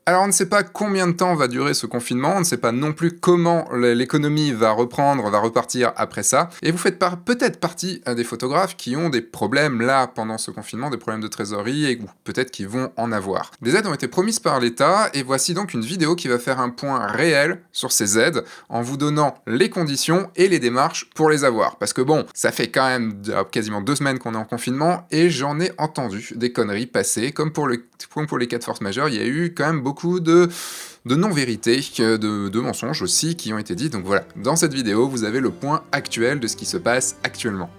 Alors on ne sait pas combien de temps va durer ce confinement, on ne sait pas non plus comment l'économie va reprendre, va repartir après ça, et vous faites peut-être partie des photographes qui ont des problèmes là pendant ce confinement, des problèmes de trésorerie, et ou peut-être qu'ils vont en avoir. Des aides ont été promises par l'État, et voici donc une vidéo qui va faire un point réel sur ces aides, en vous donnant les conditions et les démarches pour les avoir. Parce que bon, ça fait quand même quasiment 2 semaines qu'on est en confinement, et j'en ai entendu des conneries passer, comme pour les cas de force majeure, il y a eu quand même beaucoup de non-vérités, de mensonges aussi qui ont été dits. Donc voilà, dans cette vidéo, vous avez le point actuel de ce qui se passe actuellement.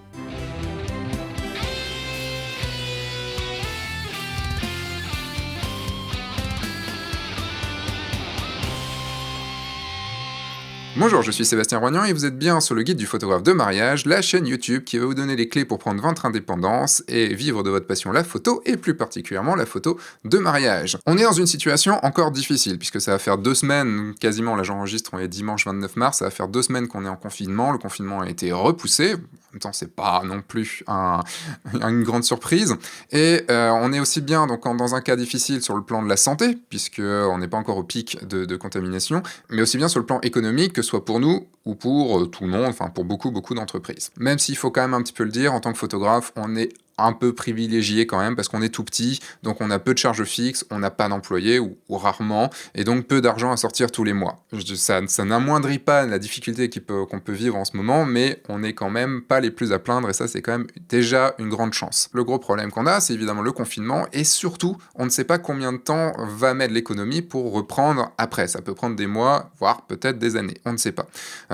Bonjour, je suis Sébastien Roignan et vous êtes bien sur le guide du photographe de mariage, la chaîne YouTube qui va vous donner les clés pour prendre votre indépendance et vivre de votre passion la photo, et plus particulièrement la photo de mariage. On est dans une situation encore difficile, puisque ça va faire 2 semaines, quasiment, là j'enregistre, on est dimanche 29 mars, ça va faire 2 semaines qu'on est en confinement, le confinement a été repoussé, en même temps c'est pas non plus une grande surprise, et on est aussi bien donc dans un cas difficile sur le plan de la santé, puisqu'on n'est pas encore au pic de contamination, mais aussi bien sur le plan économique, que soit pour nous ou pour tout le monde, enfin pour beaucoup d'entreprises. Même s'il faut quand même un petit peu le dire, en tant que photographe, on est un peu privilégié quand même, parce qu'on est tout petit, donc on a peu de charges fixes, on n'a pas d'employés, ou rarement, et donc peu d'argent à sortir tous les mois. Ça n'amoindrit pas la difficulté qu'on peut vivre en ce moment, mais on n'est quand même pas les plus à plaindre, et ça c'est quand même déjà une grande chance. Le gros problème qu'on a, c'est évidemment le confinement, et surtout, on ne sait pas combien de temps va mettre l'économie pour reprendre après. Ça peut prendre des mois, voire peut-être des années, on ne sait pas.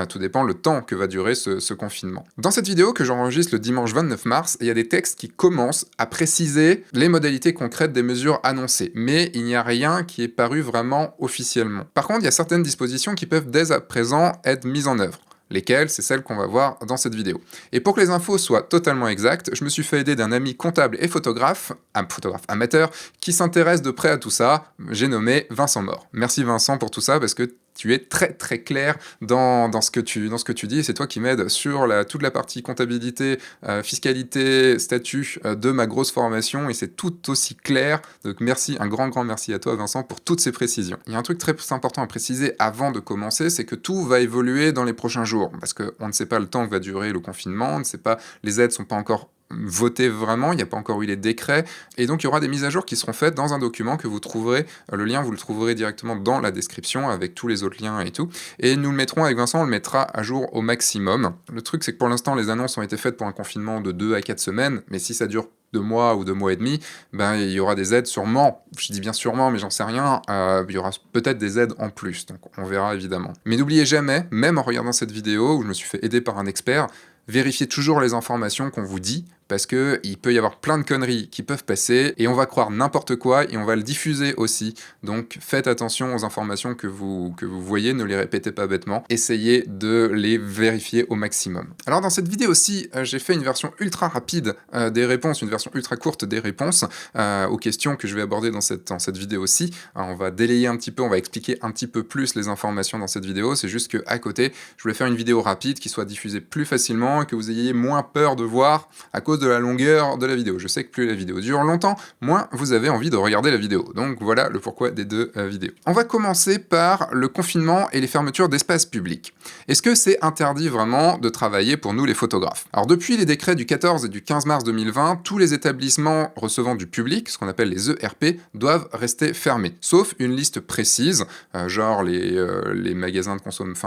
Tout dépend le temps que va durer ce confinement. Dans cette vidéo que j'enregistre le dimanche 29 mars, il y a des textes qui commencent à préciser les modalités concrètes des mesures annoncées, mais il n'y a rien qui est paru vraiment officiellement. Par contre, il y a certaines dispositions qui peuvent dès à présent être mises en œuvre. Lesquelles, c'est celles qu'on va voir dans cette vidéo. Et pour que les infos soient totalement exactes, je me suis fait aider d'un ami comptable et photographe, un photographe amateur, qui s'intéresse de près à tout ça. J'ai nommé Vincent Mort. Merci Vincent pour tout ça, parce que tu es très clair dans ce que tu dis, et c'est toi qui m'aides sur toute la partie comptabilité, fiscalité, statut de ma grosse formation, et c'est tout aussi clair. Donc merci, un grand merci à toi Vincent pour toutes ces précisions. Il y a un truc très important à préciser avant de commencer, c'est que tout va évoluer dans les prochains jours, parce qu'on ne sait pas le temps que va durer le confinement, on ne sait pas, les aides sont pas encore voté vraiment, il n'y a pas encore eu les décrets, et donc il y aura des mises à jour qui seront faites dans un document que vous trouverez, le lien vous le trouverez directement dans la description avec tous les autres liens et tout, et nous le mettrons avec Vincent, on le mettra à jour au maximum. Le truc c'est que pour l'instant les annonces ont été faites pour un confinement de 2 à 4 semaines, mais si ça dure 2 mois ou 2 mois et demi, ben il y aura des aides sûrement, je dis bien sûrement mais j'en sais rien, il y aura peut-être des aides en plus, donc on verra évidemment. Mais n'oubliez jamais, même en regardant cette vidéo où je me suis fait aider par un expert, vérifiez toujours les informations qu'on vous dit, parce qu'il peut y avoir plein de conneries qui peuvent passer, et on va croire n'importe quoi, et on va le diffuser aussi. Donc faites attention aux informations que vous voyez, ne les répétez pas bêtement, essayez de les vérifier au maximum. Alors dans cette vidéo-ci, j'ai fait une version ultra rapide des réponses, une version ultra courte des réponses aux questions que je vais aborder dans cette vidéo-ci. On va délayer un petit peu, on va expliquer un petit peu plus les informations dans cette vidéo, c'est juste qu'à côté, je voulais faire une vidéo rapide qui soit diffusée plus facilement, et que vous ayez moins peur de voir à cause de la longueur de la vidéo. Je sais que plus la vidéo dure longtemps, moins vous avez envie de regarder la vidéo. Donc voilà le pourquoi des deux vidéos. On va commencer par le confinement et les fermetures d'espaces publics. Est-ce que c'est interdit vraiment de travailler pour nous les photographes? Alors depuis les décrets du 14 et du 15 mars 2020, tous les établissements recevant du public, ce qu'on appelle les ERP, doivent rester fermés, sauf une liste précise, genre les magasins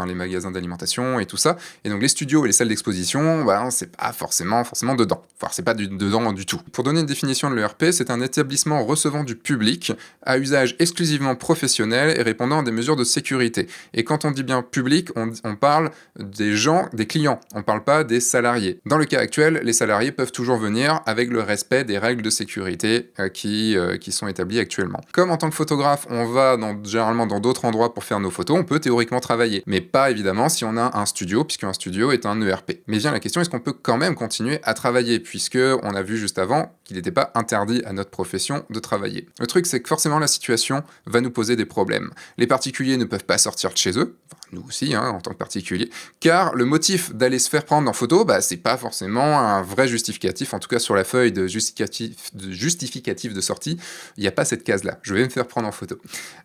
les magasins d'alimentation et tout ça. Et donc les studios et les salles d'exposition, c'est pas forcément dedans. Enfin, c'est pas dedans du tout. Pour donner une définition de l'ERP, c'est un établissement recevant du public à usage exclusivement professionnel et répondant à des mesures de sécurité. Et quand on dit bien public, on parle des gens, des clients. On parle pas des salariés. Dans le cas actuel, les salariés peuvent toujours venir avec le respect des règles de sécurité qui sont établies actuellement. Comme en tant que photographe, on va généralement dans d'autres endroits pour faire nos photos, on peut théoriquement travailler. Mais pas évidemment si on a un studio, puisqu'un studio est un ERP. Mais vient la question, est-ce qu'on peut quand même continuer à travailler, puisque on a vu juste avant qu'il n'était pas interdit à notre profession de travailler. Le truc, c'est que forcément la situation va nous poser des problèmes. Les particuliers ne peuvent pas sortir de chez eux, enfin, nous aussi, hein, en tant que particulier, car le motif d'aller se faire prendre en photo, bah, c'est pas forcément un vrai justificatif, en tout cas sur la feuille de justificatif de sortie, il n'y a pas cette case-là, je vais me faire prendre en photo.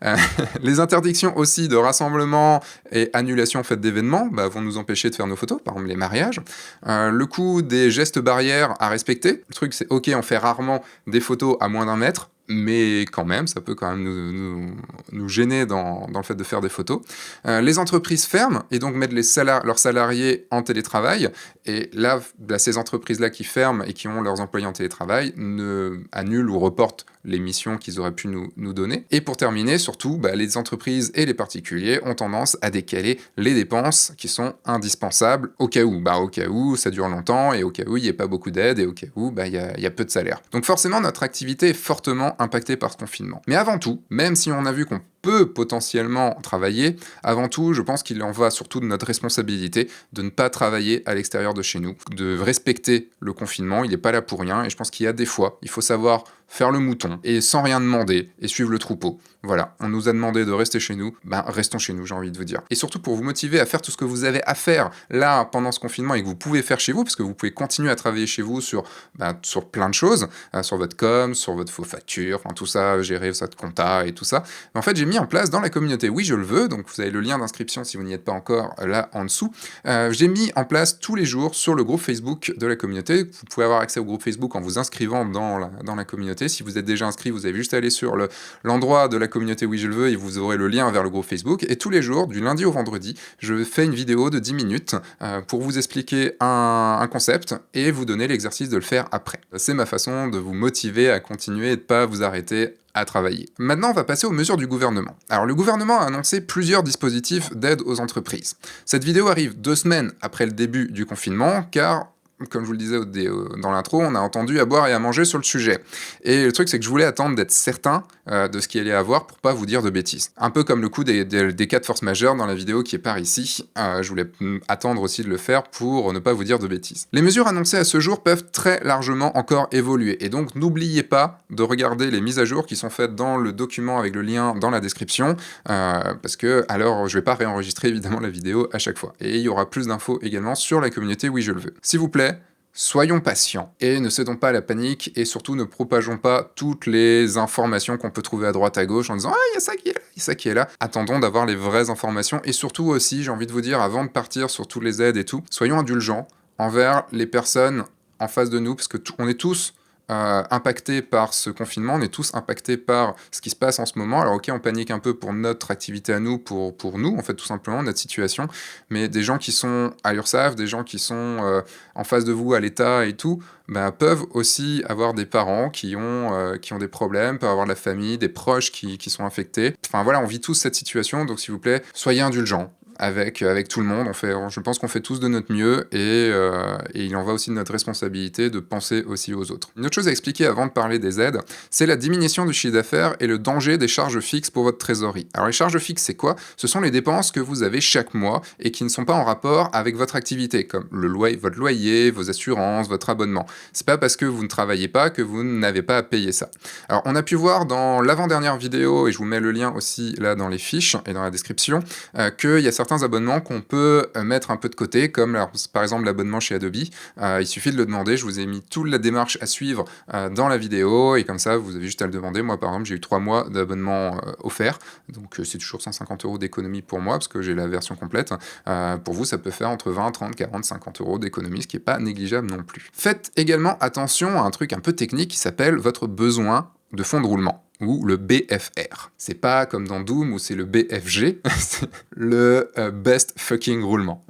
Euh, les interdictions aussi de rassemblement et annulation en fait d'événements bah, vont nous empêcher de faire nos photos, par exemple les mariages. Le coût des gestes barrières à respecter, le truc c'est ok, on fait rarement des photos à moins d'1 mètre, mais quand même, ça peut quand même nous gêner dans le fait de faire des photos. Les entreprises ferment et donc mettent leurs salariés en télétravail. Et là, ces entreprises-là qui ferment et qui ont leurs employés en télétravail annulent ou reportent les missions qu'ils auraient pu nous donner. Et pour terminer, surtout, les entreprises et les particuliers ont tendance à décaler les dépenses qui sont indispensables au cas où. Au cas où ça dure longtemps et au cas où il n'y a pas beaucoup d'aide et au cas où il y a peu de salaire. Donc forcément, notre activité est fortement impactée par ce confinement. Mais avant tout, même si on a vu qu'on peut potentiellement travailler, avant tout, je pense qu'il en va surtout de notre responsabilité de ne pas travailler à l'extérieur de chez nous, de respecter le confinement, il n'est pas là pour rien, et je pense qu'il y a des fois, il faut savoir faire le mouton, et sans rien demander, et suivre le troupeau. Voilà, on nous a demandé de rester chez nous, restons chez nous, j'ai envie de vous dire. Et surtout pour vous motiver à faire tout ce que vous avez à faire là, pendant ce confinement, et que vous pouvez faire chez vous, parce que vous pouvez continuer à travailler chez vous sur plein de choses, sur votre com, sur votre faux facture, tout ça, gérer votre compta et tout ça. Mais en fait, j'ai mis en place dans la communauté Oui Je le veux, donc vous avez le lien d'inscription si vous n'y êtes pas encore là en dessous. J'ai mis en place tous les jours sur le groupe Facebook de la communauté. Vous pouvez avoir accès au groupe Facebook en vous inscrivant dans la communauté. Si vous êtes déjà inscrit, vous avez juste à aller sur l'endroit de la communauté Oui Je le veux et vous aurez le lien vers le groupe Facebook. Et tous les jours, du lundi au vendredi, je fais une vidéo de 10 minutes pour vous expliquer un concept et vous donner l'exercice de le faire après. C'est ma façon de vous motiver à continuer et de ne pas vous arrêter à travailler. Maintenant, on va passer aux mesures du gouvernement. Alors, le gouvernement a annoncé plusieurs dispositifs d'aide aux entreprises. Cette vidéo arrive 2 semaines après le début du confinement, car comme je vous le disais dans l'intro, on a entendu à boire et à manger sur le sujet. Et le truc, c'est que je voulais attendre d'être certain de ce qu'il allait avoir pour pas vous dire de bêtises. Un peu comme le coup des cas de force majeure dans la vidéo qui est par ici. Je voulais attendre aussi de le faire pour ne pas vous dire de bêtises. Les mesures annoncées à ce jour peuvent très largement encore évoluer. Et donc, n'oubliez pas de regarder les mises à jour qui sont faites dans le document avec le lien dans la description. Parce que, alors, je vais pas réenregistrer évidemment la vidéo à chaque fois. Et il y aura plus d'infos également sur la communauté Oui Je le veux. S'il vous plaît, soyons patients et ne cédons pas à la panique et surtout ne propageons pas toutes les informations qu'on peut trouver à droite à gauche en disant « Ah, il y a ça qui est là, il y a ça qui est là ». Attendons d'avoir les vraies informations et surtout aussi, j'ai envie de vous dire, avant de partir sur toutes les aides et tout, soyons indulgents envers les personnes en face de nous parce que on est tous impactés par ce confinement, on est tous impactés par ce qui se passe en ce moment. Alors ok, on panique un peu pour notre activité à nous, pour nous, en fait, tout simplement, notre situation, mais des gens qui sont à l'URSSAF, des gens qui sont en face de vous à l'État et tout, peuvent aussi avoir des parents qui ont des problèmes, peuvent avoir de la famille, des proches qui sont infectés. Enfin voilà, on vit tous cette situation, donc s'il vous plaît, soyez indulgents. Avec tout le monde, je pense qu'on fait tous de notre mieux et il en va aussi de notre responsabilité de penser aussi aux autres. Une autre chose à expliquer avant de parler des aides, c'est la diminution du chiffre d'affaires et le danger des charges fixes pour votre trésorerie. Alors les charges fixes, c'est quoi? Ce sont les dépenses que vous avez chaque mois et qui ne sont pas en rapport avec votre activité, comme votre loyer, vos assurances, votre abonnement. C'est pas parce que vous ne travaillez pas que vous n'avez pas à payer ça. Alors on a pu voir dans l'avant-dernière vidéo, et je vous mets le lien aussi là dans les fiches et dans la description, qu'il y a certains abonnements qu'on peut mettre un peu de côté, comme par exemple l'abonnement chez Adobe. Il suffit de le demander, je vous ai mis toute la démarche à suivre dans la vidéo, et comme ça, vous avez juste à le demander. Moi, par exemple, j'ai eu 3 mois d'abonnement offert, donc c'est toujours 150 € d'économie pour moi, parce que j'ai la version complète. Pour vous, ça peut faire entre 20, 30, 40, 50 € d'économie, ce qui n'est pas négligeable non plus. Faites également attention à un truc un peu technique qui s'appelle votre besoin de fonds de roulement, ou le BFR. C'est pas comme dans Doom où c'est le BFG, c'est le Best Fucking Roulement.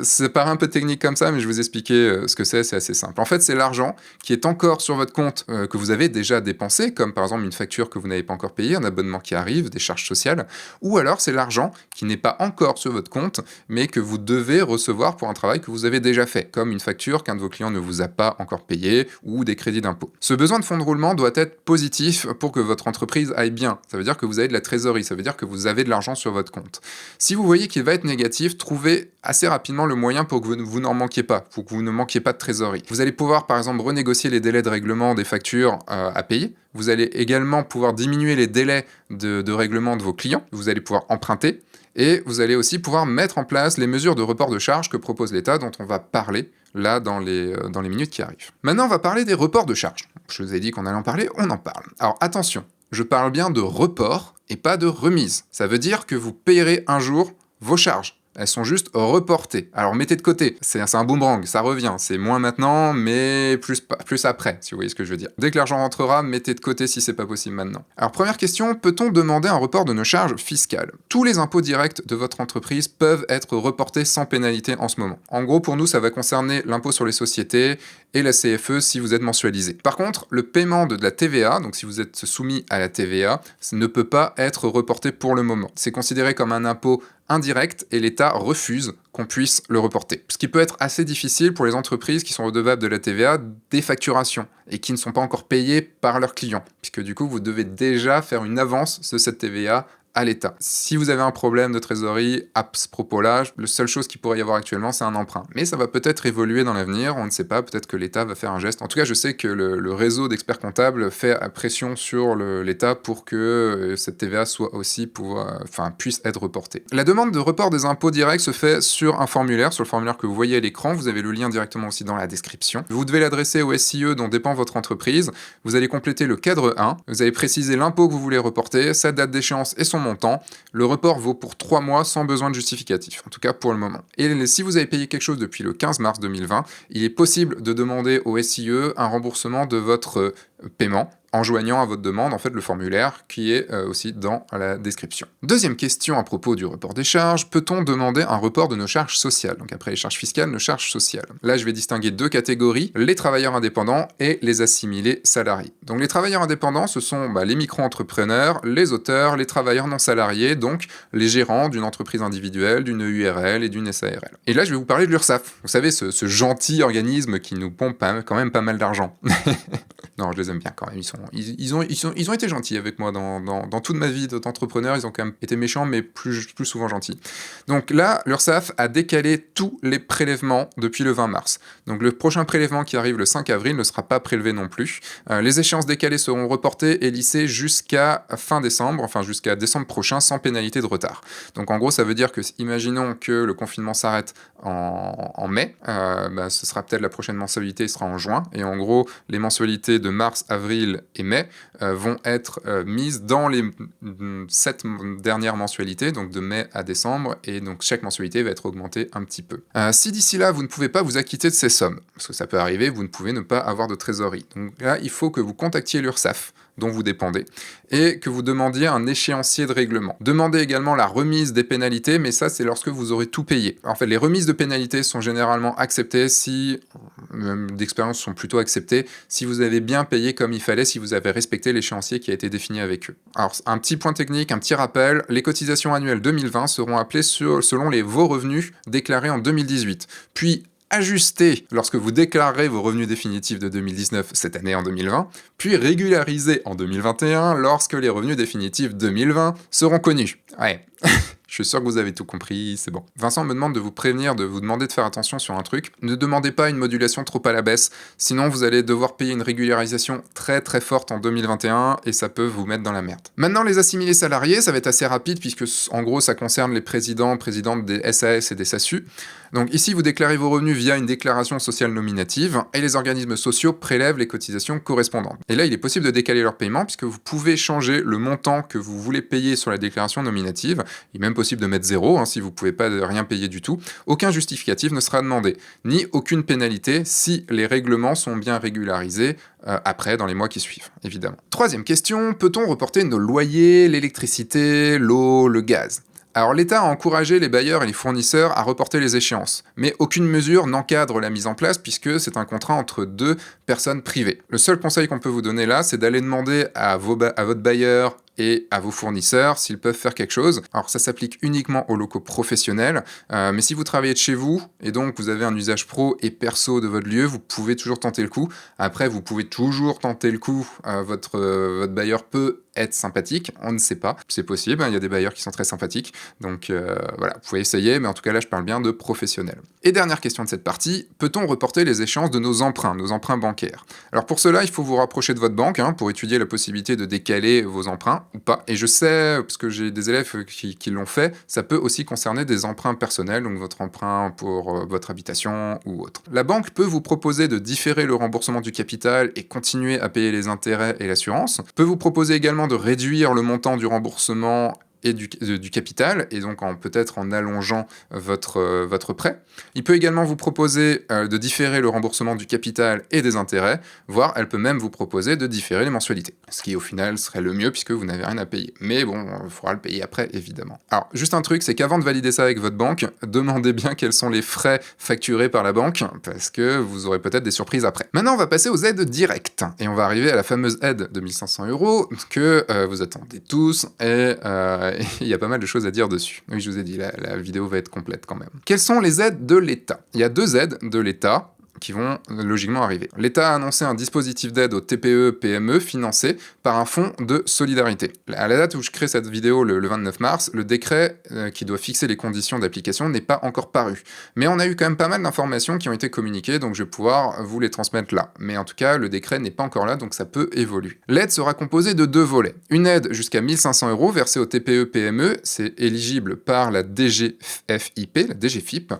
Ça paraît un peu technique comme ça, mais je vais vous expliquer ce que c'est assez simple. En fait, c'est l'argent qui est encore sur votre compte que vous avez déjà dépensé, comme par exemple une facture que vous n'avez pas encore payée, un abonnement qui arrive, des charges sociales, ou alors c'est l'argent qui n'est pas encore sur votre compte, mais que vous devez recevoir pour un travail que vous avez déjà fait, comme une facture qu'un de vos clients ne vous a pas encore payée, ou des crédits d'impôt. Ce besoin de fonds de roulement doit être positif pour que votre entreprise aille bien. Ça veut dire que vous avez de la trésorerie, ça veut dire que vous avez de l'argent sur votre compte. Si vous voyez qu'il va être négatif, trouvez assez rapidement le moyen pour que vous n'en manquiez pas, pour que vous ne manquiez pas de trésorerie. Vous allez pouvoir par exemple renégocier les délais de règlement des factures à payer. Vous allez également pouvoir diminuer les délais de règlement de vos clients. Vous allez pouvoir emprunter. Et vous allez aussi pouvoir mettre en place les mesures de report de charges que propose l'État, dont on va parler là dans les minutes qui arrivent. Maintenant, on va parler des reports de charges. Je vous ai dit qu'on allait en parler, on en parle. Alors attention, je parle bien de report et pas de remise. Ça veut dire que vous payerez un jour vos charges. Elles sont juste reportées. Alors mettez de côté, c'est un boomerang, ça revient. C'est moins maintenant, mais plus après, si vous voyez ce que je veux dire. Dès que l'argent rentrera, mettez de côté si c'est pas possible maintenant. Alors première question, peut-on demander un report de nos charges fiscales? Tous les impôts directs de votre entreprise peuvent être reportés sans pénalité en ce moment. En gros, pour nous, ça va concerner l'impôt sur les sociétés et la CFE si vous êtes mensualisé. Par contre, le paiement de la TVA, donc si vous êtes soumis à la TVA, ça ne peut pas être reporté pour le moment. C'est considéré comme un impôt indirect et l'État refuse qu'on puisse le reporter. Ce qui peut être assez difficile pour les entreprises qui sont redevables de la TVA des facturations et qui ne sont pas encore payées par leurs clients, puisque du coup vous devez déjà faire une avance de cette TVA à l'État. Si vous avez un problème de trésorerie à ce propos-là, la seule chose qu'il pourrait y avoir actuellement, c'est un emprunt. Mais ça va peut-être évoluer dans l'avenir, on ne sait pas, peut-être que l'État va faire un geste. En tout cas, je sais que le réseau d'experts comptables fait pression sur l'État pour que cette TVA soit aussi puisse être reportée. La demande de report des impôts directs se fait sur un formulaire, sur le formulaire que vous voyez à l'écran. Vous avez le lien directement aussi dans la description. Vous devez l'adresser au SIE dont dépend votre entreprise. Vous allez compléter le cadre 1. Vous allez préciser l'impôt que vous voulez reporter, sa date d'échéance et son montant. Le report vaut pour 3 mois sans besoin de justificatif, en tout cas pour le moment. Et si vous avez payé quelque chose depuis le 15 mars 2020, il est possible de demander au SIE un remboursement de votre paiement en joignant à votre demande en fait le formulaire qui est aussi dans la description. Deuxième question à propos du report des charges, peut-on demander un report de nos charges sociales? Donc après les charges fiscales, nos charges sociales. Là je vais distinguer deux catégories, les travailleurs indépendants et les assimilés salariés. Donc les travailleurs indépendants ce sont les micro-entrepreneurs, les auteurs, les travailleurs non salariés, donc les gérants d'une entreprise individuelle, d'une URL et d'une SARL. Et là je vais vous parler de l'URSSAF, vous savez ce gentil organisme qui nous pompe quand même pas mal d'argent. Non, je les aime bien quand même. Ils ont été gentils avec moi dans toute ma vie d'entrepreneur. Ils ont quand même été méchants, mais plus souvent gentils. Donc là, l'URSSAF a décalé tous les prélèvements depuis le 20 mars. Donc le prochain prélèvement qui arrive le 5 avril ne sera pas prélevé non plus. Les échéances décalées seront reportées et lissées jusqu'à fin décembre, enfin jusqu'à décembre prochain, sans pénalité de retard. Donc en gros, ça veut dire que, imaginons que le confinement s'arrête en mai, ce sera peut-être la prochaine mensualité sera en juin. Et en gros, les mensualités de mars, avril et mai vont être mises dans les 7 dernières mensualités, donc de mai à décembre, et donc chaque mensualité va être augmentée un petit peu. Si d'ici là, vous ne pouvez pas vous acquitter de ces sommes, parce que ça peut arriver, vous ne pouvez ne pas avoir de trésorerie. Donc là, il faut que vous contactiez l'URSSAF, dont vous dépendez, et que vous demandiez un échéancier de règlement. Demandez également la remise des pénalités, mais ça, c'est lorsque vous aurez tout payé. En fait, les remises de pénalités sont généralement acceptées si, même d'expérience sont plutôt acceptées, si vous avez bien payé comme il fallait, si vous avez respecté l'échéancier qui a été défini avec eux. Alors, un petit point technique, un petit rappel, les cotisations annuelles 2020 seront appelées selon vos revenus déclarés en 2018, puis ajusté lorsque vous déclarerez vos revenus définitifs de 2019 cette année en 2020, puis régularisé en 2021 lorsque les revenus définitifs 2020 seront connus. Ouais. Je suis sûr que vous avez tout compris, c'est bon. Vincent me demande de vous prévenir, de vous demander de faire attention sur un truc. Ne demandez pas une modulation trop à la baisse, sinon vous allez devoir payer une régularisation très très forte en 2021 et ça peut vous mettre dans la merde. Maintenant, les assimilés salariés, ça va être assez rapide puisque en gros ça concerne les présidentes des SAS et des SASU. Donc ici, vous déclarez vos revenus via une déclaration sociale nominative et les organismes sociaux prélèvent les cotisations correspondantes. Et là, il est possible de décaler leur paiement puisque vous pouvez changer le montant que vous voulez payer sur la déclaration nominative. Il est même possible de mettre 0 si vous ne pouvez pas rien payer du tout. Aucun justificatif ne sera demandé, ni aucune pénalité si les règlements sont bien régularisés après dans les mois qui suivent, évidemment. Troisième question, peut-on reporter nos loyers, l'électricité, l'eau, le gaz ? Alors l'État a encouragé les bailleurs et les fournisseurs à reporter les échéances, mais aucune mesure n'encadre la mise en place puisque c'est un contrat entre deux personnes privées. Le seul conseil qu'on peut vous donner là, c'est d'aller demander à votre bailleur et à vos fournisseurs s'ils peuvent faire quelque chose. Alors ça s'applique uniquement aux locaux professionnels, mais si vous travaillez de chez vous et donc vous avez un usage pro et perso de votre lieu, vous pouvez toujours tenter le coup. Après, vous pouvez toujours tenter le coup, votre bailleur peut être sympathique, on ne sait pas, c'est possible, hein, il y a des bailleurs qui sont très sympathiques, donc voilà, vous pouvez essayer, mais en tout cas là je parle bien de professionnels. Et dernière question de cette partie, peut-on reporter les échéances de nos emprunts bancaires? Alors pour cela, il faut vous rapprocher de votre banque pour étudier la possibilité de décaler vos emprunts ou pas, et je sais, parce que j'ai des élèves qui l'ont fait, ça peut aussi concerner des emprunts personnels, donc votre emprunt pour votre habitation ou autre. La banque peut vous proposer de différer le remboursement du capital et continuer à payer les intérêts et l'assurance, peut vous proposer également de réduire le montant du remboursement et du capital, et donc peut-être en allongeant votre prêt. Il peut également vous proposer de différer le remboursement du capital et des intérêts, voire elle peut même vous proposer de différer les mensualités, ce qui au final serait le mieux puisque vous n'avez rien à payer. Mais bon, il faudra le payer après, évidemment. Alors, juste un truc, c'est qu'avant de valider ça avec votre banque, demandez bien quels sont les frais facturés par la banque, parce que vous aurez peut-être des surprises après. Maintenant, on va passer aux aides directes, et on va arriver à la fameuse aide de 1 500 € que vous attendez tous, et il y a pas mal de choses à dire dessus. Oui, je vous ai dit, la vidéo va être complète quand même. Quelles sont les aides de l'État? Il y a 2 aides de l'État qui vont logiquement arriver. L'État a annoncé un dispositif d'aide aux TPE-PME financé par un fonds de solidarité. À la date où je crée cette vidéo, le 29 mars, le décret qui doit fixer les conditions d'application n'est pas encore paru. Mais on a eu quand même pas mal d'informations qui ont été communiquées, donc je vais pouvoir vous les transmettre là. Mais en tout cas, le décret n'est pas encore là, donc ça peut évoluer. L'aide sera composée de 2 volets. Une aide jusqu'à 1 500 € versée aux TPE-PME, c'est éligible par la DGFIP, la DGFIP,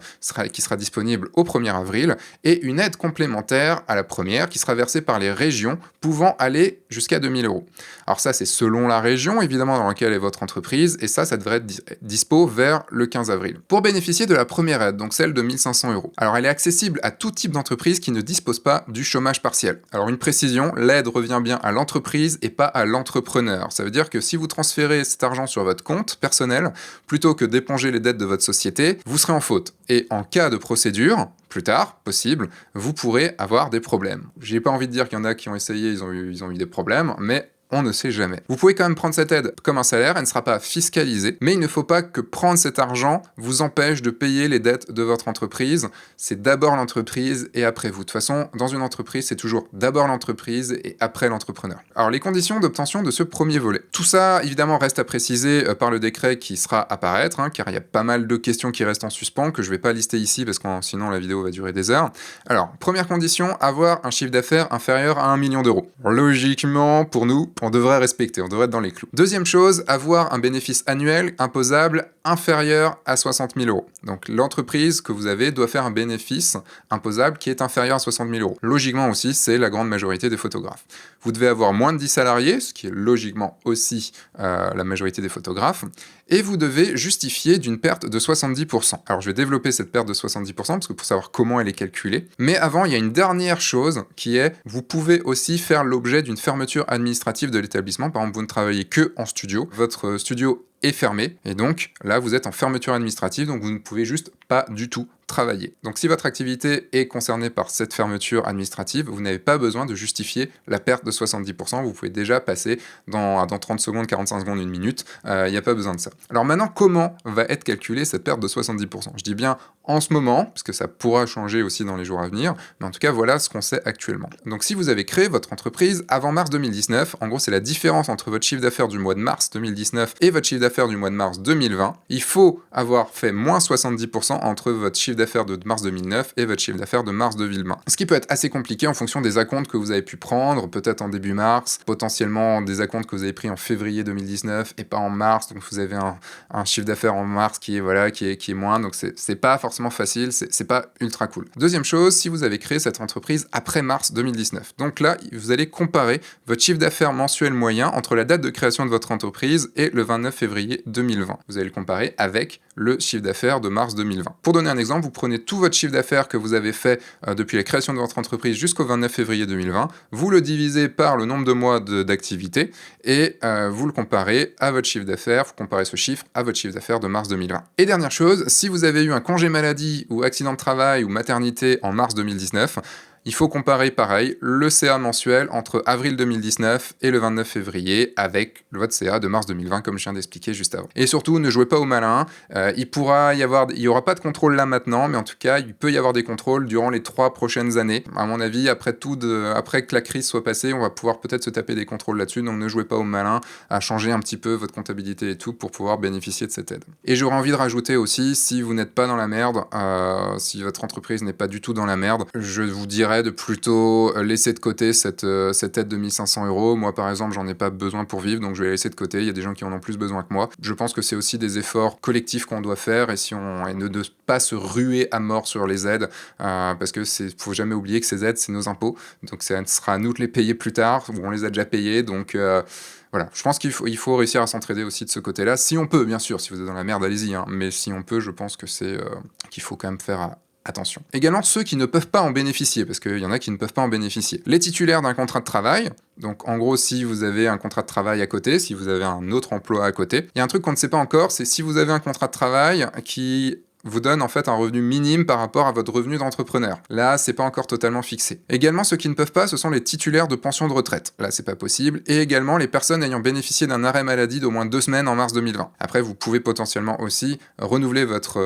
qui sera disponible au 1er avril, et une aide complémentaire à la première qui sera versée par les régions pouvant aller jusqu'à 2 000 €. Alors ça, c'est selon la région, évidemment, dans laquelle est votre entreprise, et ça devrait être dispo vers le 15 avril. Pour bénéficier de la première aide, donc celle de 1 500 €, alors elle est accessible à tout type d'entreprise qui ne dispose pas du chômage partiel. Alors une précision, l'aide revient bien à l'entreprise et pas à l'entrepreneur. Ça veut dire que si vous transférez cet argent sur votre compte personnel, plutôt que d'éponger les dettes de votre société, vous serez en faute. Et en cas de procédure, plus tard, possible, vous pourrez avoir des problèmes. J'ai pas envie de dire qu'il y en a qui ont essayé, ils ont eu des problèmes, mais on ne sait jamais. Vous pouvez quand même prendre cette aide comme un salaire, elle ne sera pas fiscalisée, mais il ne faut pas que prendre cet argent vous empêche de payer les dettes de votre entreprise. C'est d'abord l'entreprise et après vous. De toute façon, dans une entreprise, c'est toujours d'abord l'entreprise et après l'entrepreneur. Alors, les conditions d'obtention de ce premier volet. Tout ça, évidemment, reste à préciser par le décret qui sera à paraître, car il y a pas mal de questions qui restent en suspens, que je vais pas lister ici parce que sinon la vidéo va durer des heures. Alors, première condition, avoir un chiffre d'affaires inférieur à 1 million €. Logiquement, pour nous, on devrait respecter, on devrait être dans les clous. Deuxième chose, avoir un bénéfice annuel imposable inférieur à 60 000 €. Donc l'entreprise que vous avez doit faire un bénéfice imposable qui est inférieur à 60 000 €. Logiquement aussi, c'est la grande majorité des photographes. Vous devez avoir moins de 10 salariés, ce qui est logiquement aussi la majorité des photographes, et vous devez justifier d'une perte de 70%. Alors je vais développer cette perte de 70% parce que pour savoir comment elle est calculée. Mais avant, il y a une dernière chose qui est, vous pouvez aussi faire l'objet d'une fermeture administrative de l'établissement. Par exemple, vous ne travaillez que en studio. Votre studio est fermé, et donc là, vous êtes en fermeture administrative, donc vous ne pouvez juste pas du tout travailler. Donc si votre activité est concernée par cette fermeture administrative, vous n'avez pas besoin de justifier la perte de 70%, vous pouvez déjà passer dans 30 secondes, 45 secondes, 1 minute, il n'y a pas besoin de ça. Alors maintenant, comment va être calculée cette perte de 70%? Je dis bien en ce moment, parce que ça pourra changer aussi dans les jours à venir, mais en tout cas, voilà ce qu'on sait actuellement. Donc si vous avez créé votre entreprise avant mars 2019, en gros c'est la différence entre votre chiffre d'affaires du mois de mars 2019 et votre chiffre d'affaires du mois de mars 2020, il faut avoir fait moins 70% entre votre chiffre d'affaires de mars 2009 et votre chiffre d'affaires de mars 2020. Ce qui peut être assez compliqué en fonction des acomptes que vous avez pu prendre, peut-être en début mars, potentiellement des acomptes que vous avez pris en février 2019 et pas en mars, donc vous avez un chiffre d'affaires en mars qui est moins, donc c'est pas forcément facile, c'est pas ultra cool. Deuxième chose, si vous avez créé cette entreprise après mars 2019, donc là, vous allez comparer votre chiffre d'affaires mensuel moyen entre la date de création de votre entreprise et le 29 février 2020. Vous allez le comparer avec le chiffre d'affaires de mars 2020. Pour donner un exemple, vous prenez tout votre chiffre d'affaires que vous avez fait depuis la création de votre entreprise jusqu'au 29 février 2020, vous le divisez par le nombre de mois d'activité et vous le comparez à votre chiffre d'affaires, vous comparez ce chiffre à votre chiffre d'affaires de mars 2020. Et dernière chose, si vous avez eu un congé maladie ou accident de travail ou maternité en mars 2019, Il faut comparer, pareil, le CA mensuel entre avril 2019 et le 29 février avec votre CA de mars 2020, comme je viens d'expliquer juste avant. Et surtout, ne jouez pas au malin. Il y aura pas de contrôle là maintenant, mais en tout cas, il peut y avoir des contrôles durant les 3 prochaines années. À mon avis, après que la crise soit passée, on va pouvoir peut-être se taper des contrôles là-dessus, donc ne jouez pas au malin à changer un petit peu votre comptabilité et tout pour pouvoir bénéficier de cette aide. Et j'aurais envie de rajouter aussi, si vous n'êtes pas dans la merde, si votre entreprise n'est pas du tout dans la merde, je vous dirais de plutôt laisser de côté cette aide de 1500 €. Moi, par exemple, j'en ai pas besoin pour vivre, donc je vais la laisser de côté. Il y a des gens qui en ont plus besoin que moi. Je pense que c'est aussi des efforts collectifs qu'on doit faire, et ne de pas se ruer à mort sur les aides, parce que faut jamais oublier que ces aides, c'est nos impôts, donc ça sera à nous de les payer plus tard, ou on les a déjà payés, donc voilà, je pense qu'il faut réussir à s'entraider aussi de ce côté-là, si on peut, bien sûr. Si vous êtes dans la merde, allez-y, hein, mais si on peut, je pense que qu'il faut quand même faire attention. Également, ceux qui ne peuvent pas en bénéficier, parce qu'il y en a qui ne peuvent pas en bénéficier. Les titulaires d'un contrat de travail, donc en gros, si vous avez un contrat de travail à côté, si vous avez un autre emploi à côté, il y a un truc qu'on ne sait pas encore, c'est si vous avez un contrat de travail qui vous donne en fait un revenu minime par rapport à votre revenu d'entrepreneur. Là, c'est pas encore totalement fixé. Également, ceux qui ne peuvent pas, ce sont les titulaires de pension de retraite. Là, c'est pas possible. Et également, les personnes ayant bénéficié d'un arrêt maladie d'au moins 2 semaines en mars 2020. Après, vous pouvez potentiellement aussi renouveler votre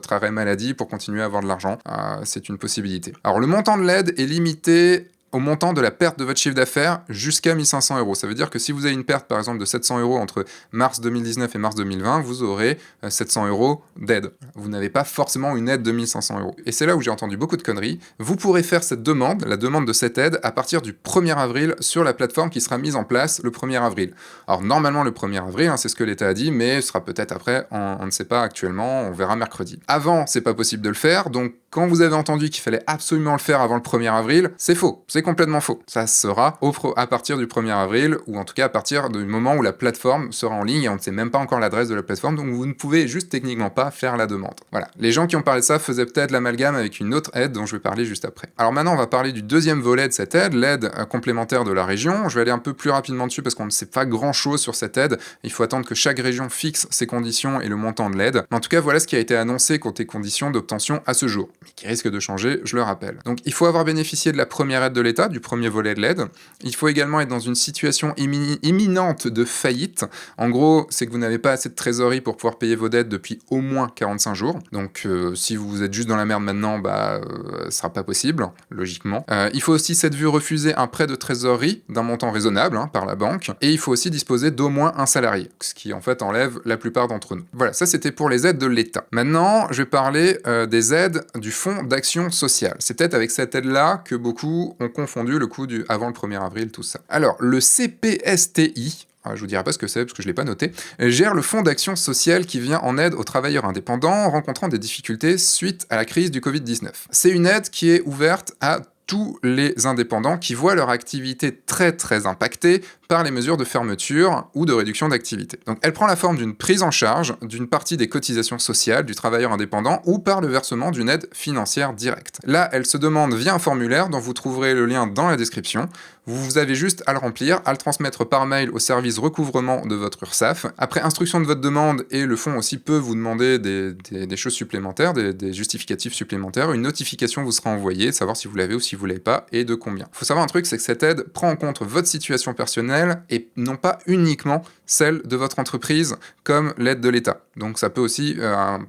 arrêt maladie pour continuer à avoir de l'argent. C'est une possibilité. Alors, le montant de l'aide est limité au montant de la perte de votre chiffre d'affaires jusqu'à 1500 €. Ça veut dire que si vous avez une perte, par exemple, de 700 € entre mars 2019 et mars 2020, vous aurez 700 € d'aide. Vous n'avez pas forcément une aide de 1500 €. Et c'est là où j'ai entendu beaucoup de conneries. Vous pourrez faire cette demande, la demande de cette aide, à partir du 1er avril sur la plateforme qui sera mise en place le 1er avril. Alors, normalement, le 1er avril, c'est ce que l'État a dit, mais ce sera peut-être après, on ne sait pas actuellement, on verra mercredi. Avant, c'est pas possible de le faire, donc quand vous avez entendu qu'il fallait absolument le faire avant le 1er avril, c'est faux. C'est complètement faux. Ça sera à partir du 1er avril, ou en tout cas à partir du moment où la plateforme sera en ligne, et on ne sait même pas encore l'adresse de la plateforme, donc vous ne pouvez juste techniquement pas faire la demande. Voilà. Les gens qui ont parlé de ça faisaient peut-être l'amalgame avec une autre aide dont je vais parler juste après. Alors maintenant, on va parler du deuxième volet de cette aide, l'aide complémentaire de la région. Je vais aller un peu plus rapidement dessus parce qu'on ne sait pas grand-chose sur cette aide. Il faut attendre que chaque région fixe ses conditions et le montant de l'aide. Mais en tout cas, voilà ce qui a été annoncé côté conditions d'obtention à ce jour, mais qui risque de changer, je le rappelle. Donc il faut avoir bénéficié de la première aide de l'État, du premier volet de l'aide. Il faut également être dans une situation imminente de faillite. En gros, c'est que vous n'avez pas assez de trésorerie pour pouvoir payer vos dettes depuis au moins 45 jours. Donc si vous êtes juste dans la merde maintenant, ce sera pas possible, logiquement. Il faut aussi s'être vu refuser un prêt de trésorerie d'un montant raisonnable par la banque. Et il faut aussi disposer d'au moins un salarié, ce qui en fait enlève la plupart d'entre nous. Voilà, ça c'était pour les aides de l'État. Maintenant, je vais parler des aides du Fonds d'action sociale. C'est peut-être avec cette aide-là que beaucoup ont confondu le coup avant le 1er avril, tout ça. Alors, le CPSTI, je vous dirai pas ce que c'est parce que je l'ai pas noté, gère le fonds d'action sociale qui vient en aide aux travailleurs indépendants rencontrant des difficultés suite à la crise du Covid-19. C'est une aide qui est ouverte à tous les indépendants qui voient leur activité très très impactée par les mesures de fermeture ou de réduction d'activité. Donc elle prend la forme d'une prise en charge d'une partie des cotisations sociales du travailleur indépendant ou par le versement d'une aide financière directe. Là, elle se demande via un formulaire dont vous trouverez le lien dans la description. Vous avez juste à le remplir, à le transmettre par mail au service recouvrement de votre URSSAF. Après instruction de votre demande, et le fonds aussi peut vous demander des choses supplémentaires, des justificatifs supplémentaires, une notification vous sera envoyée, de savoir si vous l'avez ou si vous l'avez pas, et de combien. Il faut savoir un truc, c'est que cette aide prend en compte votre situation personnelle et non pas uniquement celle de votre entreprise comme l'aide de l'État. Donc ça peut aussi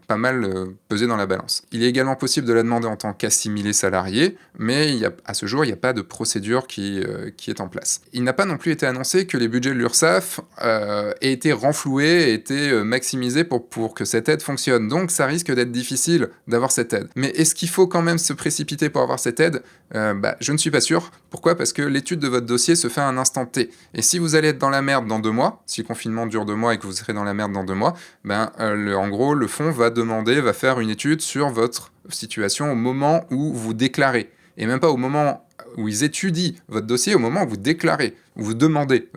pas mal peser dans la balance. Il est également possible de la demander en tant qu'assimilé salarié, mais à ce jour, il n'y a pas de procédure qui est en place. Il n'a pas non plus été annoncé que les budgets de l'URSSAF aient été renfloués, aient été maximisés pour que cette aide fonctionne. Donc ça risque d'être difficile d'avoir cette aide. Mais est-ce qu'il faut quand même se précipiter pour avoir cette aide ? Je ne suis pas sûr. Pourquoi ? Parce que l'étude de votre dossier se fait à un instant T. Et si vous allez être dans la merde dans 2 mois, si le confinement dure 2 mois et que vous serez dans la merde dans 2 mois, en gros, le fonds va faire une étude sur votre situation au moment où vous déclarez. Et même pas au moment où ils étudient votre dossier, au moment où vous déclarez, où vous demandez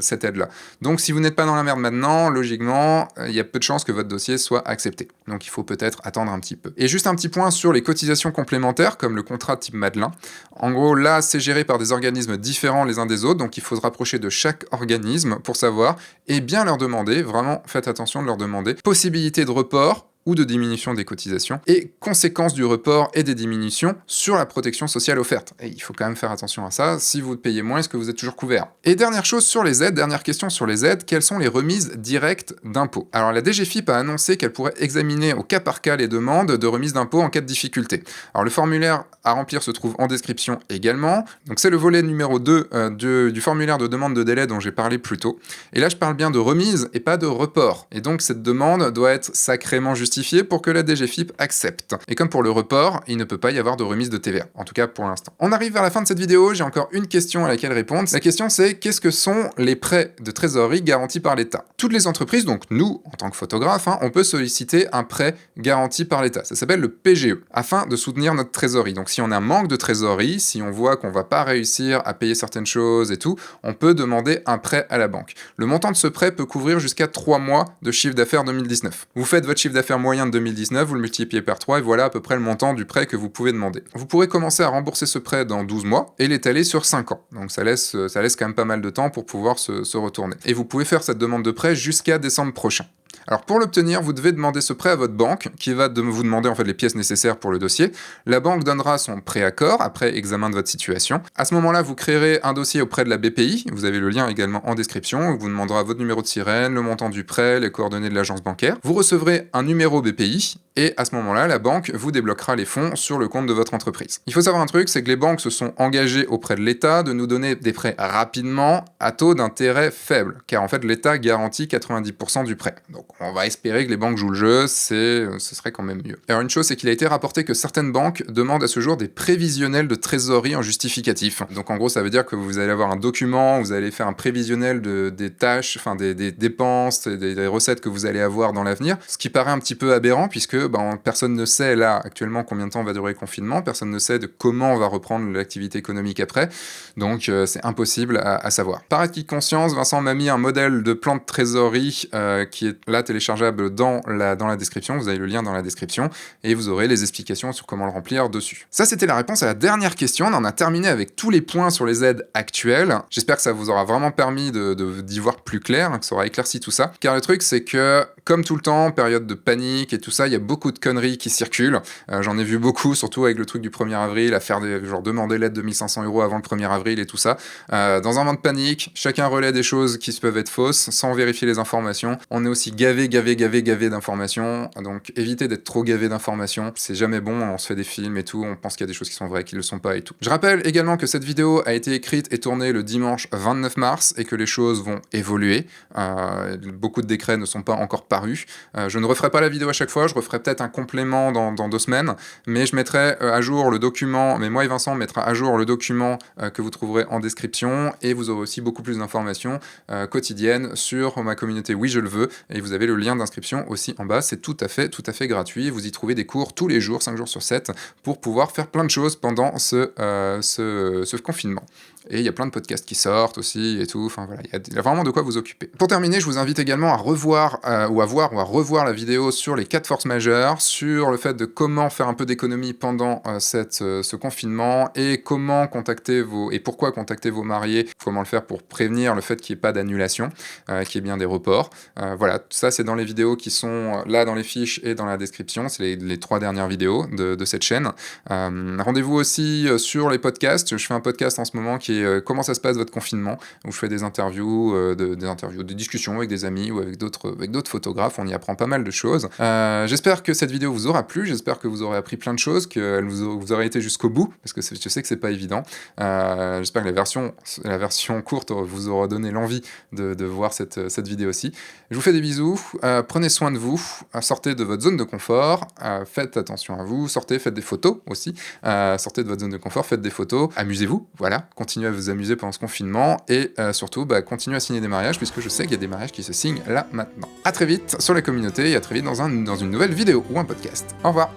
cette aide-là. Donc si vous n'êtes pas dans la merde maintenant, logiquement, il y a peu de chances que votre dossier soit accepté. Donc il faut peut-être attendre un petit peu. Et juste un petit point sur les cotisations complémentaires, comme le contrat type Madelin. En gros, là, c'est géré par des organismes différents les uns des autres, donc il faut se rapprocher de chaque organisme pour savoir, et bien leur demander, vraiment faites attention de leur demander, possibilité de report, ou de diminution des cotisations, et conséquence du report et des diminutions sur la protection sociale offerte. Et il faut quand même faire attention à ça, si vous payez moins, est-ce que vous êtes toujours couvert? Et dernière chose sur les aides, dernière question sur les aides, quelles sont les remises directes d'impôts? Alors la DGFiP a annoncé qu'elle pourrait examiner au cas par cas les demandes de remise d'impôts en cas de difficulté. Alors le formulaire à remplir se trouve en description également, donc c'est le volet numéro 2 du formulaire de demande de délai dont j'ai parlé plus tôt. Et là je parle bien de remise et pas de report, et donc cette demande doit être sacrément justifiée pour que la DGFiP accepte. Et comme pour le report, il ne peut pas y avoir de remise de TVA, en tout cas pour l'instant. On arrive vers la fin de cette vidéo, j'ai encore une question à laquelle répondre. La question c'est, qu'est-ce que sont les prêts de trésorerie garantis par l'État? Toutes les entreprises, donc nous, en tant que photographes, on peut solliciter un prêt garanti par l'État. Ça s'appelle le PGE, afin de soutenir notre trésorerie. Donc si on a un manque de trésorerie, si on voit qu'on va pas réussir à payer certaines choses et tout, on peut demander un prêt à la banque. Le montant de ce prêt peut couvrir jusqu'à 3 mois de chiffre d'affaires 2019. Vous faites votre chiffre d'affaires moyen de 2019, vous le multipliez par 3 et voilà à peu près le montant du prêt que vous pouvez demander. Vous pourrez commencer à rembourser ce prêt dans 12 mois et l'étaler sur 5 ans. Donc ça laisse quand même pas mal de temps pour pouvoir se retourner. Et vous pouvez faire cette demande de prêt jusqu'à décembre prochain. Alors pour l'obtenir, vous devez demander ce prêt à votre banque, qui va vous demander en fait les pièces nécessaires pour le dossier. La banque donnera son préaccord après examen de votre situation. À ce moment-là, vous créerez un dossier auprès de la BPI, vous avez le lien également en description, où vous demandera votre numéro de sirène, le montant du prêt, les coordonnées de l'agence bancaire. Vous recevrez un numéro BPI, et à ce moment-là, la banque vous débloquera les fonds sur le compte de votre entreprise. Il faut savoir un truc, c'est que les banques se sont engagées auprès de l'État de nous donner des prêts rapidement à taux d'intérêt faible, car en fait l'État garantit 90% du prêt. Donc on va espérer que les banques jouent le jeu, ce serait quand même mieux. Alors une chose, c'est qu'il a été rapporté que certaines banques demandent à ce jour des prévisionnels de trésorerie en justificatif. Donc en gros, ça veut dire que vous allez avoir un document, vous allez faire un prévisionnel des tâches, enfin des dépenses, des recettes que vous allez avoir dans l'avenir, ce qui paraît un petit peu aberrant puisque personne ne sait là actuellement combien de temps va durer le confinement, personne ne sait de comment on va reprendre l'activité économique après, donc c'est impossible à savoir. Par acquis de conscience, Vincent m'a mis un modèle de plan de trésorerie qui est là téléchargeable dans la description, vous avez le lien dans la description, et vous aurez les explications sur comment le remplir dessus. Ça c'était la réponse à la dernière question, on en a terminé avec tous les points sur les aides actuelles. J'espère que ça vous aura vraiment permis d'y voir plus clair, que ça aura éclairci tout ça, car le truc c'est que, comme tout le temps, période de panique et tout ça, il y a beaucoup de conneries qui circulent, j'en ai vu beaucoup, surtout avec le truc du 1er avril, à faire demander l'aide de 1500 € avant le 1er avril et tout ça. Dans un moment de panique, chacun relaie des choses qui peuvent être fausses, sans vérifier les informations. On est aussi gavé d'informations, donc évitez d'être trop gavé d'informations, c'est jamais bon, on se fait des films et tout, on pense qu'il y a des choses qui sont vraies, qui le sont pas et tout. Je rappelle également que cette vidéo a été écrite et tournée le dimanche 29 mars, et que les choses vont évoluer, beaucoup de décrets ne sont pas encore parus, je ne referai pas la vidéo à chaque fois, je referai peut-être un complément dans 2 semaines, mais je mettrai à jour le document, mais moi et Vincent, on mettra à jour le document que vous trouverez en description, et vous aurez aussi beaucoup plus d'informations quotidiennes sur ma communauté Oui Je Le Veux, et vous avez le lien d'inscription aussi en bas, c'est tout à fait gratuit, vous y trouvez des cours tous les jours, 5 jours sur 7, pour pouvoir faire plein de choses pendant ce confinement. Et il y a plein de podcasts qui sortent aussi et tout, enfin voilà, il y a vraiment de quoi vous occuper. Pour terminer, je vous invite également à revoir revoir la vidéo sur les 4 forces majeures, sur le fait de comment faire un peu d'économie pendant ce confinement, et comment contacter et pourquoi contacter vos mariés, comment le faire pour prévenir le fait qu'il n'y ait pas d'annulation, qu'il y ait bien des reports. Voilà, tout ça c'est dans les vidéos qui sont là dans les fiches et dans la description, c'est les 3 dernières vidéos de cette chaîne. Rendez-vous aussi sur les podcasts, je fais un podcast en ce moment qui est comment ça se passe votre confinement, où je fais des interviews, des discussions avec des amis ou avec d'autres photographes, on y apprend pas mal de choses. J'espère que cette vidéo vous aura plu, j'espère que vous aurez appris plein de choses, qu'elle vous aura été jusqu'au bout, parce que je sais que c'est pas évident. J'espère que la version courte vous aura donné l'envie de voir cette vidéo aussi. Je vous fais des bisous, prenez soin de vous, sortez de votre zone de confort, faites attention à vous, faites des photos aussi, sortez de votre zone de confort, faites des photos, amusez-vous, voilà, continuez à vous amuser pendant ce confinement, et surtout, continuez à signer des mariages, puisque je sais qu'il y a des mariages qui se signent là maintenant. À très vite sur la communauté, et à très vite dans une nouvelle vidéo ou un podcast. Au revoir.